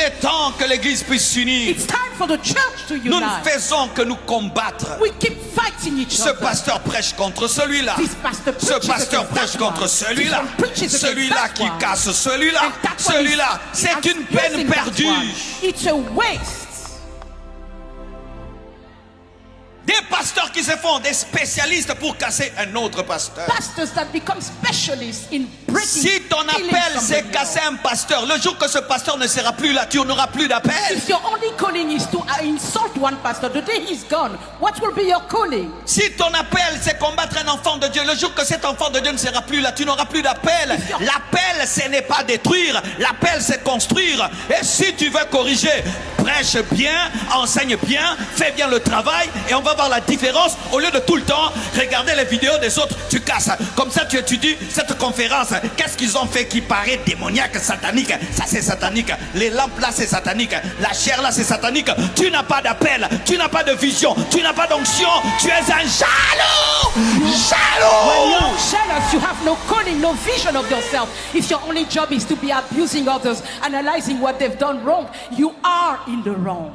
est temps que l'église puisse s'unir. It's time for the church to Nous ne unite. faisons que nous combattre. We keep fighting each Ce other. pasteur prêche contre celui-là. This pastor Ce preaches pasteur against prêche that contre one. celui-là. This one preaches against Celui-là that qui one. casse celui-là. And that one Celui-là. is C'est une peine abusing that perdue. one. It's a waste. Des pasteurs qui se font des spécialistes pour casser un autre pasteur. Pastors that become specialists in breaking. Si ton killing appel c'est somebody casser else. un pasteur, le jour que ce pasteur ne sera plus là, tu n'auras plus d'appel. If your only calling is to insult one pastor, the day he's gone, what will be your calling? Si ton appel c'est combattre un enfant de Dieu, le jour que cet enfant de Dieu ne sera plus là, tu n'auras plus d'appel. L'appel ce n'est pas détruire, l'appel c'est construire. Et si tu veux corriger, prêche bien, enseigne bien, fais bien le travail et on va voir la différence. Au lieu de tout le temps regarder les vidéos des autres, tu casses. Comme ça tu étudies cette conférence. Qu'est-ce qu'ils ont fait qui paraît démoniaque, satanique? Ça c'est satanique. Les lampes là c'est satanique. La chair là c'est satanique. Tu n'as pas d'appel, tu n'as pas de vision, tu n'as pas d'onction. Tu es un jaloux. When Jaloux. you're jealous, you have no calling, no vision of yourself. If your only job is to be abusing others, analyzing what they've done wrong, you are in the wrong.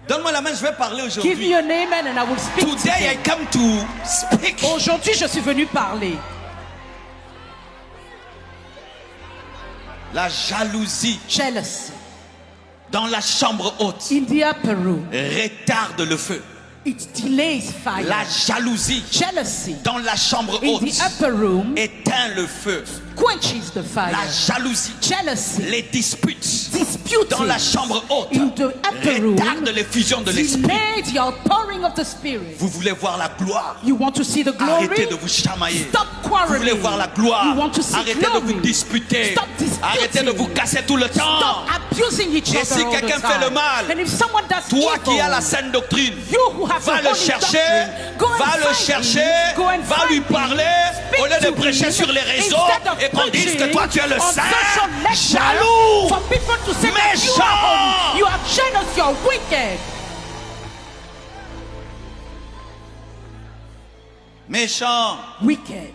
Donne-moi la main, je vais parler Give aujourd'hui. me an amen and I will speak Today I today. come to speak. Aujourd'hui, je suis venu parler. La jalousie Jealousy dans la chambre haute in the upper room. retarde le feu. It delays fire. La jalousie Jealousy dans la chambre in haute the upper room éteint le feu. quenches the fire. La jalousie, Jealousy, les disputes disputing dans la chambre haute in the upper room retardent l'effusion de l'esprit. delay the outpouring of the Spirit. Vous voulez voir la gloire? You want to see the glory? Arrêtez de vous chamailler. Stop Vous voulez quarreling. voir la gloire? You want to see Arrêtez glory? de vous disputer. Stop disputing. Arrêtez de vous casser tout le temps. Stop abusing each Et other si all quelqu'un the fait le time. mal, And if someone does toi qui evil, as la saine doctrine, you who have va the le holy chercher, doctrine, go and va le find chercher, him, go and va find lui him, parler, speak au lieu de to prêcher him, sur les réseaux instead of et qu'on dise que preaching toi tu es le on saint, social networks, jaloux, for people to say that you are holy, you are jealous, you are wicked, méchant. wicked.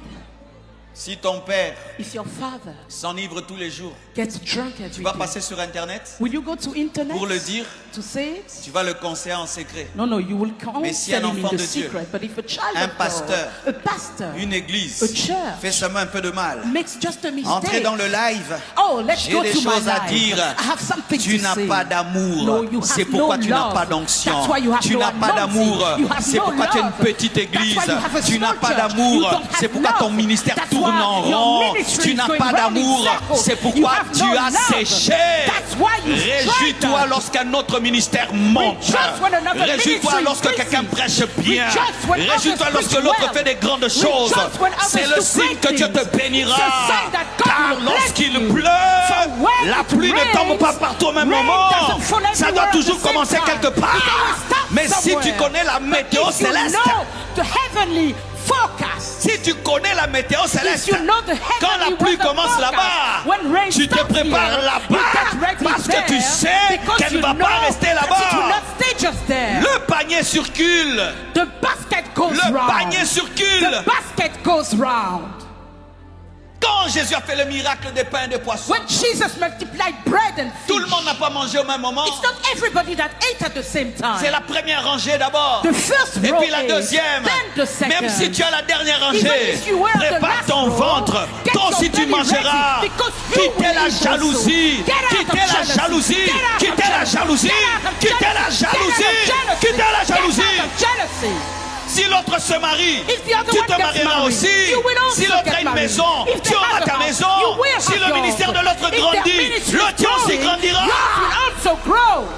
Si ton père If your father s'enivre tous les jours, gets drunk tu every vas day, passer sur internet will you go to internet pour le dire, to say it? tu vas le conseiller en secret. No, you will come Mais si un tell him in enfant the de Dieu, secret. But if a child un of God, pasteur, a pastor, Une église a church fait seulement un peu de mal. makes just a mistake. Entrez dans le live. Oh, let's J'ai go des to my choses à life. dire. I have something Tu to n'as say. pas d'amour. No, you have C'est pourquoi no tu n'as love. pas d'onction. That's why you have Tu no n'as pas anointing. d'amour. You have C'est no pourquoi tu as une love. petite That's église. why you have a Tu n'as small pas church. You d'amour. don't C'est have pourquoi ton love. ministère That's tourne why en your rond. ministry Tu is n'as going pas round in d'amour. circles. C'est You pourquoi have tu no as love. séché. That's why you Réjouis-toi strike. lorsqu'un autre ministère monte. Rejoice when another Réjouis-toi ministry lorsque is quelqu'un busy. prêche bien. Rejoice when Réjouis-toi others lorsque preach l'autre well. fait des grandes choses. Rejoice when others C'est le do signe great que Dieu te things. bénira. It's a sign that God Car will bless lorsqu'il you. pleut, So when la it pluie ne tombe pas rains, partout au même rain moment. doesn't fall Ça everywhere doit at the toujours same commencer time. quelque It part. always starts Mais si tu somewhere. connais la météo But if you céleste, know the heavenly forecast, si tu connais la météo céleste, if you know the quand la heavenly pluie weather commence forecast, là-bas, when rain tu te starts prépares here, là-bas you get ready parce que tu there, sais because qu'elle ne you va know pas rester that it will là-bas. not stay just there. Le panier circule. The basket goes Le round. panier circule. The basket goes round. Quand Jésus a fait le miracle des pains et des poissons, When Jesus multiplied bread and tout le fish, monde n'a pas mangé au même moment. it's not everybody that ate at the same time. C'est la première rangée d'abord. The first Et row puis la ate, deuxième. then the second. Même si tu as la dernière Even rangée, if you were the prépare last ton row, ventre. get Toi your aussi tu belly mangeras. ready, because you Quittez will la eat jalousie. also. Get out Quittez of la jealousy. jalousie. Get out of Quittez la jealousy. jalousie. Get out of Quittez la jealousy. jalousie. Get out of Quittez la jealousy. jalousie. Get out of jealousy. Si l'autre se marie, If the other tu one te gets marieras married, aussi. you will also Si l'autre get a une married. maison, If tu they auras have ta a house, maison. you will Si have le yours. ministère de l'autre If their grandit, ministry le is tien aussi growing, grandira. yours will also grow.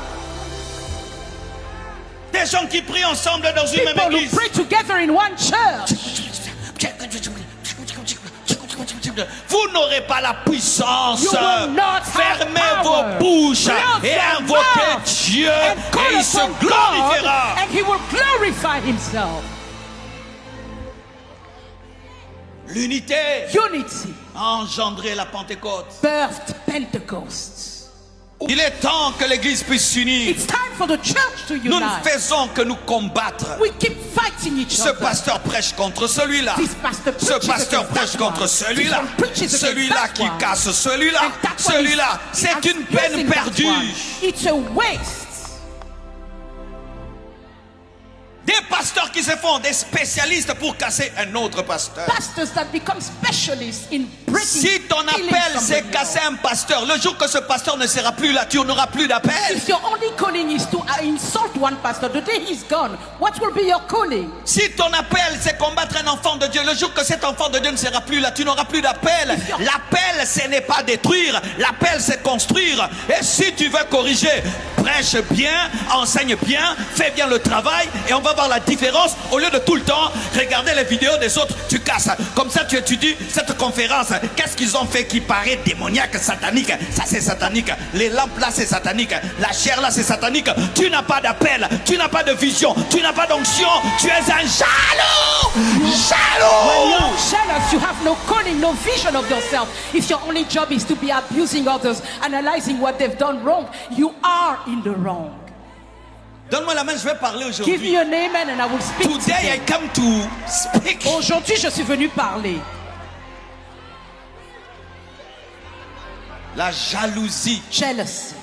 Des gens qui prient ensemble dans une même People who église. pray together in one church. Vous n'aurez pas la puissance. You will not have Fermez power. vos bouches Close et your invoquez mouth Dieu and et call il se upon glorifiera. God, and He will glorify Himself. L'unité Unity a engendré la Pentecôte. birthed Pentecost. Il est temps que l'église puisse s'unir. It's time for the church to Nous ne unite. faisons que nous combattre. We keep fighting each Ce other. pasteur prêche contre celui-là. This pastor Ce preaches pasteur against prêche that contre one. celui-là. This one preaches against Celui-là that qui one. casse celui-là. And that one Celui-là. is C'est une peine abusing that perdue. one. It's a waste. Des pasteurs qui se font des spécialistes pour casser un autre pasteur. Pastors that become specialists in breaking. Si ton appel c'est casser un pasteur, le jour que ce pasteur ne sera plus là, tu n'auras plus d'appel. If your only calling is to insult one pastor, the day he's gone, what will be your calling? Si ton appel c'est combattre un enfant de Dieu, le jour que cet enfant de Dieu ne sera plus là, tu n'auras plus d'appel. L'appel ce n'est pas détruire, l'appel c'est construire. Et si tu veux corriger, prêche bien, enseigne bien, fais bien le travail et on va voir la différence. Au lieu de tout le temps regarder les vidéos des autres, tu casses. Comme ça tu étudies cette conférence. Qu'est-ce qu'ils ont fait qui paraît démoniaque, satanique? Ça c'est satanique. Les lampes là c'est satanique. La chair là c'est satanique. Tu n'as pas d'appel, tu n'as pas de vision, tu n'as pas d'onction. Tu es un jaloux. When Jaloux. you're jealous, you have no calling, no vision of yourself. If your only job is to be abusing others, analyzing what they've done wrong, you are in the wrong. Donne-moi la main, je vais parler Give aujourd'hui. me an amen and I will speak Today I today. come to speak. Aujourd'hui, je suis venu parler. La jalousie Jealousy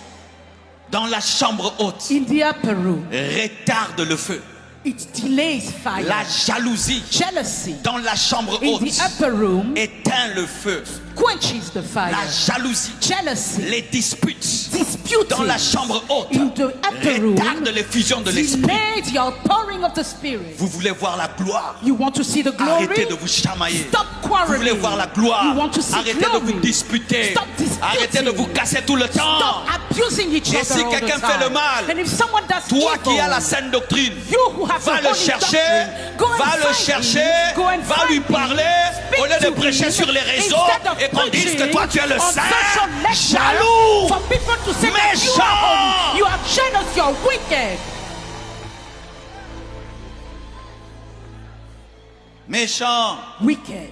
dans la chambre haute in the upper room. retarde le feu. It delays fire. La jalousie Jealousy dans la chambre in haute the upper room éteint le feu. quenches the fire. La jalousie, Jealousy, les disputes disputing dans la chambre haute in the upper room retardent l'effusion de l'esprit. delays your pouring of the Spirit. Vous voulez voir la gloire? You want to see the glory? Arrêtez de vous chamailler. Stop Vous quarreling. voulez voir la gloire? You want to see Arrêtez glory? de vous disputer. Stop disputing. Arrêtez de vous casser tout le temps. Stop abusing each Et other si all the quelqu'un time. fait le mal, And if someone does toi evil, qui as la saine doctrine, you who have va the le holy chercher, doctrine, go and va le find chercher, him, go and va find lui him, parler, speak au lieu de to prêcher him, sur les réseaux instead of et qu'on dise que preaching toi tu es le on saint, social network, jaloux, for people to say that you méchant. are holy, you are jealous, you are wicked. méchant. Wicked.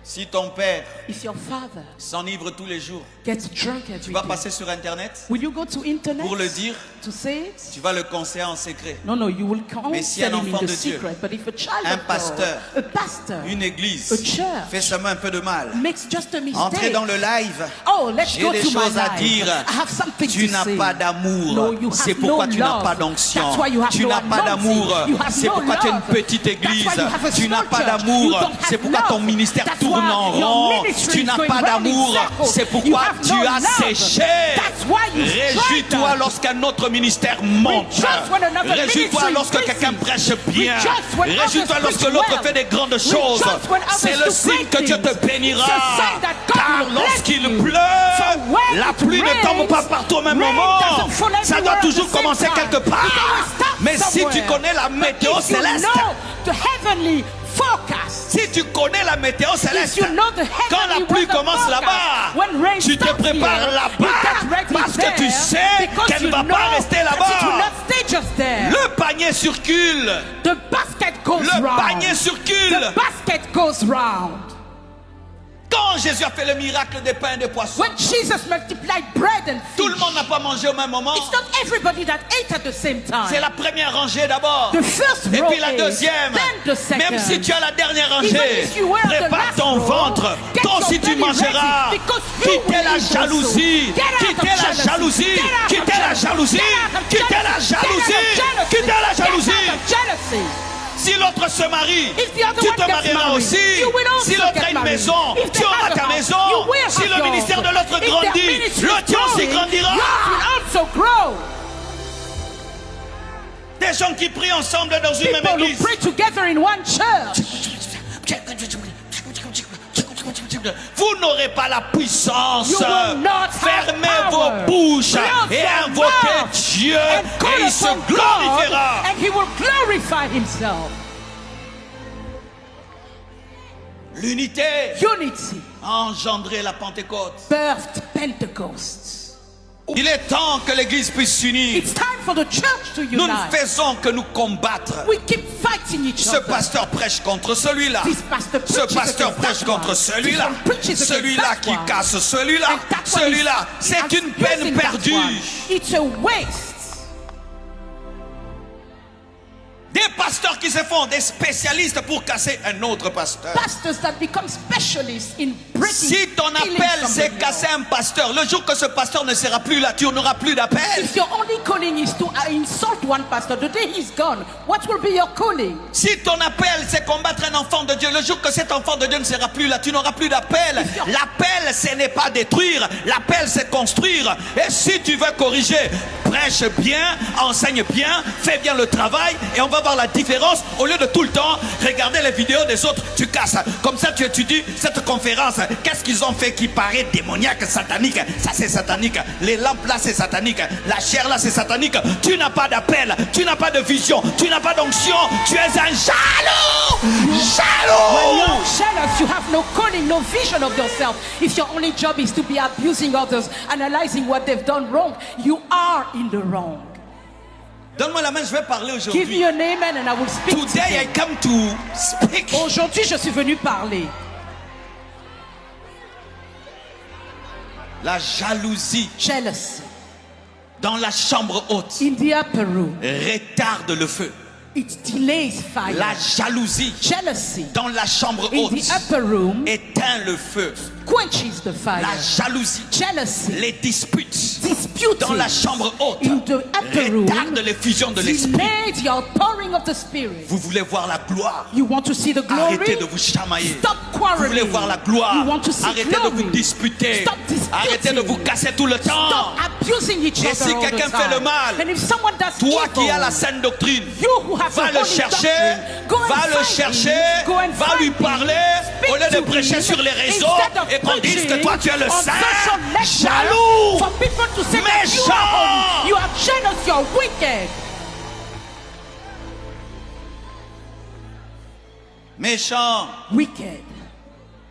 Si ton père If your father s'enivre tous les jours, gets drunk tu every vas day, passer sur internet will you go to internet pour le dire, to say it? tu vas le conseiller en secret. No, no, you will Mais si un counsel him in enfant the de Dieu, secret. But if a child un of pasteur, God, a pastor, Une église a church fait seulement un peu de mal. makes just a mistake. Entrez dans le live. Oh, let's J'ai go des to my choses à life. dire. I have something Tu to n'as say. pas No, d'amour. you have C'est pourquoi no tu n'as love. pas d'onction. That's why you have Tu no n'as pas anointing. d'amour. You have C'est no pourquoi tu as une love. petite That's église. why you have a Tu n'as small pas church. d'amour. You don't C'est have pourquoi ton love. ministère That's tourne why en your rond. ministry Tu is n'as going pas round in d'amour. circles. C'est You pourquoi have tu no as love. séché. That's why you Réjouis-toi struggle. lorsqu'un autre ministère monte. Rejoice when another Réjouis-toi ministry lorsque increases. quelqu'un prêche bien. Rejoice when Réjouis-toi others lorsque preach l'autre well. fait des grandes choses. Rejoice when others C'est le do signe great que Dieu te things. bénira. It's a sign that God Car will bless lorsqu'il you. pleut, For when la it pluie ne tombe rains, pas partout au même rain moment. doesn't fall Ça everywhere doit at toujours the same commencer time. quelque It part. always starts Mais si tu somewhere. connais la météo But if you céleste, know the heavenly forecast, si tu connais la météo if céleste, you know the quand la heavenly pluie weather commence forecast, là-bas, when rain tu te starts prépares here, you là-bas get ready parce que tu there sais because qu'elle ne you va know pas rester that it will là-bas. not stay just there. Le panier circule. The basket goes Le round. panier circule. The basket goes round. Quand Jésus a fait le miracle des pains et des poissons, When Jesus multiplied bread and tout le fish, monde n'a pas mangé au même moment. it's not everybody that ate at the same time. C'est la première rangée d'abord. The first Et row puis la ate, deuxième. then the second. Même si tu as la dernière rangée, Even if you were the prépare last ton row, ventre. get Toi aussi your tu belly mangeras. ready, because you Quittez will la eat jalousie. also. Get out Quittez of la jealousy. jalousie. Get out of Quittez la jealousy. jalousie. Get out of Quittez la jealousy. jalousie. Get out of Quittez la jealousy. jalousie. Get out of jealousy. Si l'autre se marie, If the other tu one te gets marieras married, aussi. you will also Si l'autre get a une married. maison, If tu they auras have a ta house, maison. you will Si have le yours. ministère de l'autre If their grandit, ministry le is tien aussi growing, grandira. yours will also grow. Des gens qui prient ensemble dans une même People who église. pray together in one church. Vous n'aurez pas la puissance. You will not have Fermez power. vos bouches Close et your invoquez mouth Dieu and call et il se upon God, glorifiera. and he will glorify himself. L'unité Unity a engendré la Pentecôte. birthed Pentecost. Il est temps que l'Église puisse s'unir. It's time for the church to Nous ne unite. faisons que nous combattre. We keep fighting each Ce other. pasteur prêche contre celui-là. This pastor Ce preaches pasteur against prêche that contre one. celui-là. This one preaches against Celui-là that qui one. casse celui-là. And that one Celui-là. is C'est une peine abusing that perdue. one. It's a waste. Des pasteurs qui se font des spécialistes pour casser un autre pasteur. Pastors that become specialists in breaking. Si ton killing appel c'est somebody casser else. un pasteur, le jour que ce pasteur ne sera plus là, tu n'auras plus d'appel. If your only calling is to insult one pastor, the day he's gone, what will be your calling? Si ton appel c'est combattre un enfant de Dieu, le jour que cet enfant de Dieu ne sera plus là, tu n'auras plus d'appel. L'appel ce n'est pas détruire, l'appel c'est construire. Et si tu veux corriger, prêche bien, enseigne bien, fais bien le travail et on va voir la différence. Au lieu de tout le temps regarder les vidéos des autres, tu casses. Comme ça tu étudies cette conférence. Qu'est-ce qu'ils ont fait qui paraît démoniaque, satanique? Ça c'est satanique. Les lampes là c'est satanique. La chair là c'est satanique. Tu n'as pas d'appel, tu n'as pas de vision, tu n'as pas d'onction. Tu es un jaloux. When Jaloux. you're jealous, you have no calling, no vision of yourself. If your only job is to be abusing others, analyzing what they've done wrong, you are in the wrong. Donne-moi la main, je vais parler Give aujourd'hui. me an amen and I will speak Today I today. come to speak. Aujourd'hui, je suis venu parler. La jalousie Jealousy dans la chambre haute in the upper room. retarde le feu. It delays fire. La jalousie Jealousy dans la chambre in haute the upper room éteint le feu. quenches the fire. La jalousie, Jealousy, les disputes disputing dans la chambre haute in the upper room retardent l'effusion de l'esprit. delays the outpouring of the Spirit. Vous voulez voir la gloire? You want to see the glory? Arrêtez de vous chamailler. Stop Vous quarreling. voulez voir la gloire? You want to see Arrêtez glory? de vous disputer. Stop disputing. Arrêtez de vous casser tout le temps. Stop abusing each Et other si all quelqu'un the fait le time. mal, And if someone does Toi qui evil, as la saine doctrine, you who have va the le holy chercher, doctrine, go and va le find chercher, him. Go and va find lui him. parler, Speak au lieu de to prêcher him sur les réseaux instead of et qu'on dise que preaching toi tu es le on saint, social networks jaloux, for people to say that you méchant. are holy, you are jealous, you are wicked. méchant. Wicked.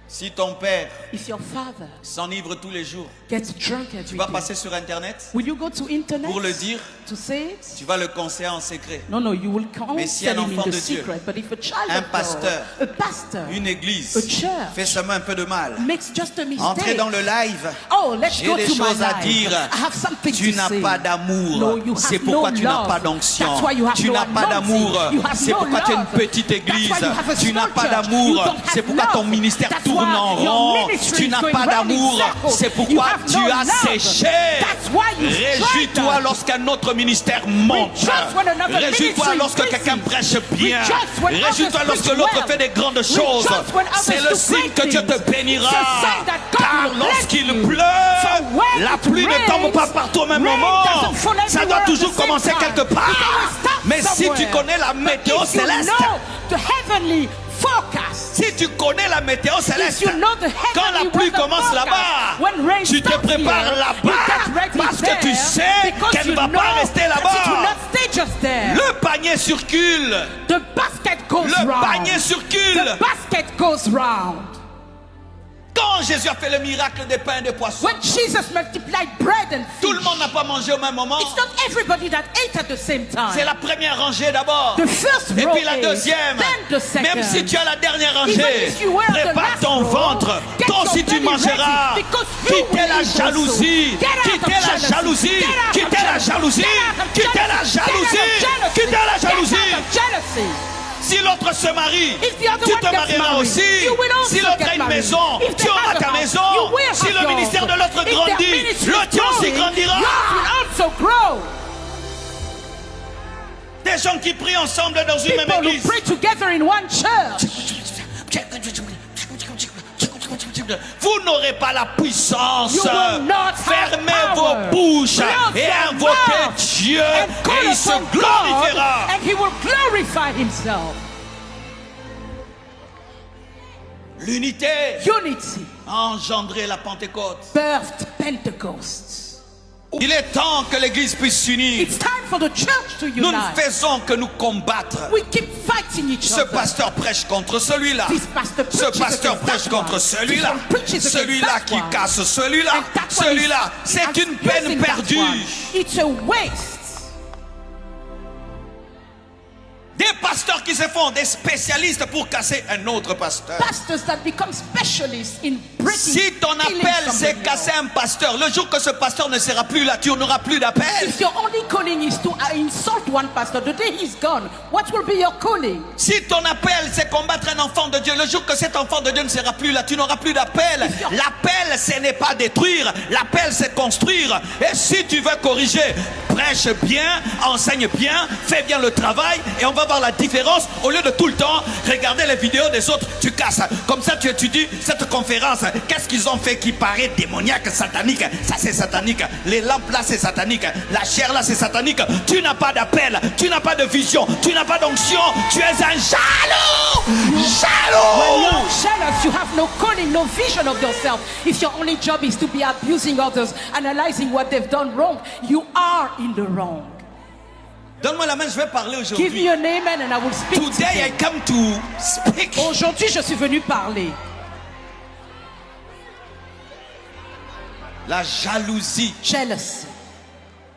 Si ton père If your father s'enivre tous les jours, gets drunk tu every vas day, passer sur internet will you go to internet pour le dire, to say it? tu vas le conseiller en secret. No, no, you will Mais si un counsel him in enfant the de Dieu, secret. But if a child un of pasteur, God, a pastor, Une église a church fait seulement un peu de mal. makes just a mistake. Entrez dans le live. Oh, let's J'ai go des to my choses à life. dire. I have something Tu to n'as say. pas d'amour. No, you C'est have pourquoi no tu n'as love. pas d'onction. That's why you have Tu no n'as pas anointing. d'amour. You have C'est no pourquoi tu as une love. petite église. That's why you have a Tu n'as small pas church. d'amour. You don't C'est have pourquoi ton love. ministère That's tourne why en your rond. ministry Tu is n'as going pas round in d'amour. circles. C'est You pourquoi have tu no as love. séché. That's why you Réjouis-toi strike. lorsqu'un autre ministère monte. Rejoice when another Réjouis-toi ministry lorsque is quelqu'un busy. prêche bien. Rejoice when Réjouis-toi others lorsque preach l'autre well. fait des grandes choses. Rejoice when others C'est le do signe great que Dieu te things. bénira. It's a sign that God Car will bless lorsqu'il you. pleut, So when la it pluie ne tombe pas rains, partout au même rain moment. doesn't fall Ça doit everywhere at toujours the same commencer time. quelque It part. always starts Mais si tu somewhere. connais la météo But if you céleste, know the heavenly forecast, si tu connais la météo céleste, if you know the quand la heavenly pluie weather commence forecast, là-bas, when rain tu te starts prépares here, you là-bas get ready parce que tu there sais because qu'elle ne you va know pas rester that it will là-bas. not stay just there. Le panier circule. The basket goes Le round. panier circule. The basket goes round. Quand Jésus a fait le miracle des pains et des poissons, When Jesus multiplied bread and tout le fish, monde n'a pas mangé au même moment. it's not everybody that ate at the same time. C'est la première rangée d'abord. The first Et row puis la ate, deuxième. then the second. Même si tu as la dernière Even rangée, if you were the prépare last ton row, ventre. get Toi your aussi tu belly mangeras. ready, because you Quittez will la eat jalousie. also. Get out Quittez of la jealousy. jalousie. Get out of Quittez la jealousy. jalousie. Get out of Quittez la jealousy. jalousie. Get out of Quittez la jealousy. jalousie. Get out of jealousy. Si l'autre se marie, If the other tu one te gets marieras married, aussi. you will also Si l'autre get a une married. maison, If tu they auras have a ta house, maison. you will Si have le yours. ministère de l'autre If their grandit, ministry le is tien aussi growing, grandira. yours will also grow. Des gens qui prient ensemble dans une même People who église. pray together in one church. Vous n'aurez pas la puissance. You will not have Fermez power. vos bouches Close et your invoquez mouth Dieu and et call il se upon glorifiera. God, and He will glorify Himself. L'unité Unity a engendré la Pentecôte. birthed Pentecost. Il est temps que l'église puisse s'unir. It's time for the church to Nous ne unite. faisons que nous combattre. We keep fighting each Ce other. pasteur prêche contre celui-là. This pastor Ce preaches pasteur against prêche that contre one. celui-là. This one preaches against Celui-là that qui one. casse celui-là. And that one Celui-là. is C'est une peine abusing that perdue. one. It's a waste. Des pasteurs qui se font des spécialistes pour casser un autre pasteur. Pastors that become specialists in breaking. Si ton appel c'est casser un pasteur, le jour que ce pasteur ne sera plus là, tu n'auras plus d'appel. If your only calling is to insult one pastor, the day he's gone, what will be your calling? Si ton appel c'est combattre un enfant de Dieu, le jour que cet enfant de Dieu ne sera plus là, tu n'auras plus d'appel. L'appel ce n'est pas détruire, l'appel c'est construire. Et si tu veux corriger, prêche bien, enseigne bien, fais bien le travail et on va voir la différence. Au lieu de tout le temps regarder les vidéos des autres, tu casses. Comme ça tu étudies cette conférence. Qu'est-ce qu'ils ont fait qui paraît démoniaque, satanique? Ça c'est satanique. Les lampes là c'est satanique. La chair là c'est satanique. Tu n'as pas d'appel, tu n'as pas de vision, tu n'as pas d'onction. Tu es un jaloux. When Jaloux. you're jealous, you have no calling, no vision of yourself. If your only job is to be abusing others, analyzing what they've done wrong, you are in the wrong. Donne-moi la main, je vais parler Give aujourd'hui. me an amen and I will speak Today I today. come to speak. Aujourd'hui, je suis venu parler. La jalousie Jealousy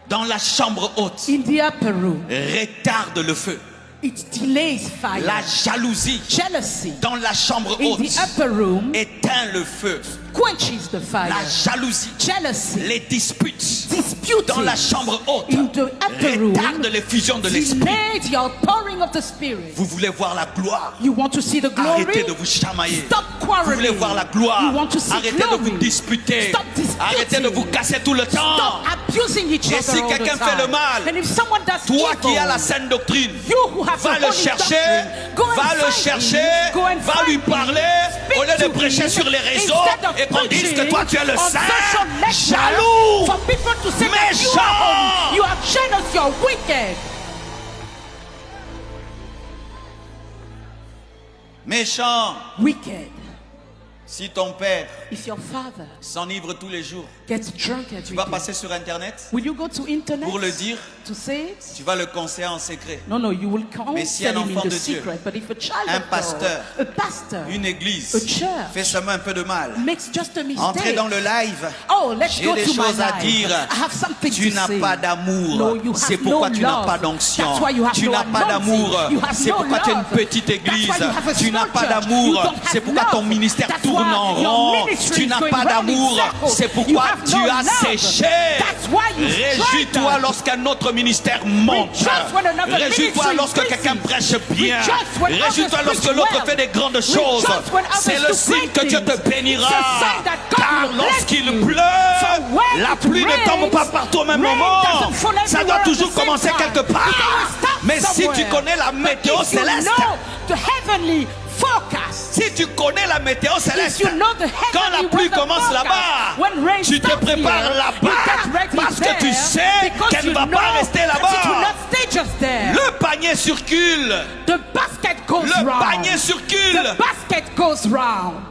dans la chambre haute in the upper room. retarde le feu. It delays fire. La jalousie Jealousy dans la chambre in haute the upper room éteint le feu. quenches the fire. La jalousie, Jealousy, les disputes disputing dans la chambre haute in the upper room retardent l'effusion de l'esprit. delayed the outpouring of the Spirit. Vous voulez voir la gloire? You want to see the glory? Arrêtez de vous chamailler. Stop Vous quarreling. voulez voir la gloire? You want to see Arrêtez glory? de vous disputer. Stop disputing. Arrêtez de vous casser tout le temps. Stop abusing each Et other si all the quelqu'un time. fait le mal, And if someone does Toi evil, qui as la saine doctrine, you who have va the le holy chercher, doctrine, go and va le find chercher, him. Go and va find lui him. parler, Speak au lieu de to prêcher him sur les réseaux instead of et qu'on dise que toi tu es le preaching on saint, social network jaloux, for people to say that you méchant. are holy. You are jealous, you are wicked. méchant. Wicked. Si ton père If your father s'enivre tous les jours, gets drunk tu every vas day, passer sur internet will you go to internet pour le dire, to say it? tu vas le conseiller en secret. No, no, you will Mais si un counsel him in enfant the de Dieu, secret. But if a child un of God, pasteur, a pastor, Une a église church fait seulement un peu de mal. makes just a mistake. Entrez dans le live. Oh, let's J'ai go des to my choses à life. dire. I have something Tu to n'as say. pas d'amour. No, you have C'est pourquoi no tu n'as love. pas d'onction. That's why you have Tu no n'as pas anointing. d'amour. You have C'est no pourquoi tu as une love. petite église. That's why you have a Tu n'as small pas church. d'amour. You don't C'est have pourquoi ton love. ministère That's tourne why en your rond. ministry Tu is n'as going pas round in d'amour. circles. C'est You pourquoi have tu no as love. séché. That's why you Réjouis-toi struggle. lorsqu'un autre ministère monte. Rejoice when another Réjouis-toi ministry lorsque increases. quelqu'un prêche bien. Rejoice when Réjouis-toi others lorsque preach l'autre well. fait des grandes choses. Rejoice when others C'est le do signe great que Dieu te things. bénira. It's a sign that God Car will bless lorsqu'il you. pleut, For when la it pluie ne tombe rains, pas partout au même rain moment. doesn't fall Ça everywhere doit at toujours the same commencer time. quelque It part. always starts Mais si tu somewhere. connais la météo If you céleste, know the heavenly forecast, si tu connais la météo if céleste, you know the quand la heavenly pluie weather commence forecast, là-bas, when rain tu te starts prépares here, you là-bas get ready parce que there tu sais because qu'elle ne you va know pas rester that it will là-bas. not stay just there. Le panier circule. The basket goes Le round. panier circule. The basket goes round.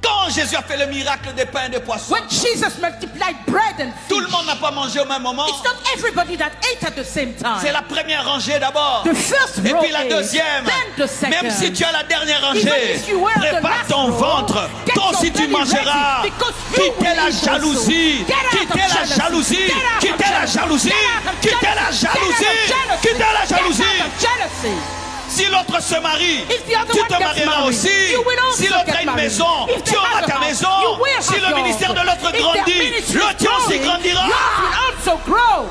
Quand Jésus a fait le miracle des pains et des poissons, When Jesus multiplied bread and tout le fish, monde n'a pas mangé au même moment. it's not everybody that ate at the same time. C'est la première rangée d'abord. The first Et row puis la ate, deuxième. then the second. Même si tu as la dernière Even rangée, if you were the prépare last ton row, ventre. get Toi your aussi tu belly mangeras. ready, because you Quittez will la eat jalousie. also. Get out Quittez of la jealousy. jalousie. Get out of Quittez la jealousy. jalousie. Get out of Quittez la jealousy. jalousie. Get out of Quittez la jealousy. jalousie. Get out of jealousy. Si l'autre se marie, If the other tu one te gets marieras married, aussi. you will also Si l'autre get a une married. maison, If tu they auras have ta a house, maison. you will Si have le yours. ministère de l'autre If their grandit, ministry le is tien aussi growing, grandira. yours will also grow.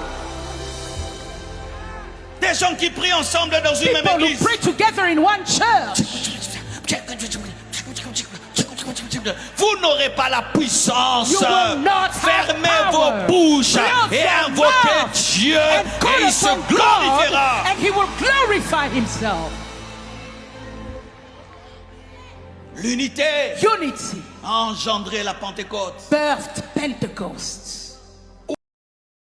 Des gens qui prient ensemble dans une même People who église. pray together in one church. Vous n'aurez pas la puissance. You will not have Fermez power. vos bouches Close et your invoquez mouth Dieu and call et il se upon God, glorifiera. and he will glorify himself. L'unité Unity a engendré la Pentecôte. birthed Pentecost.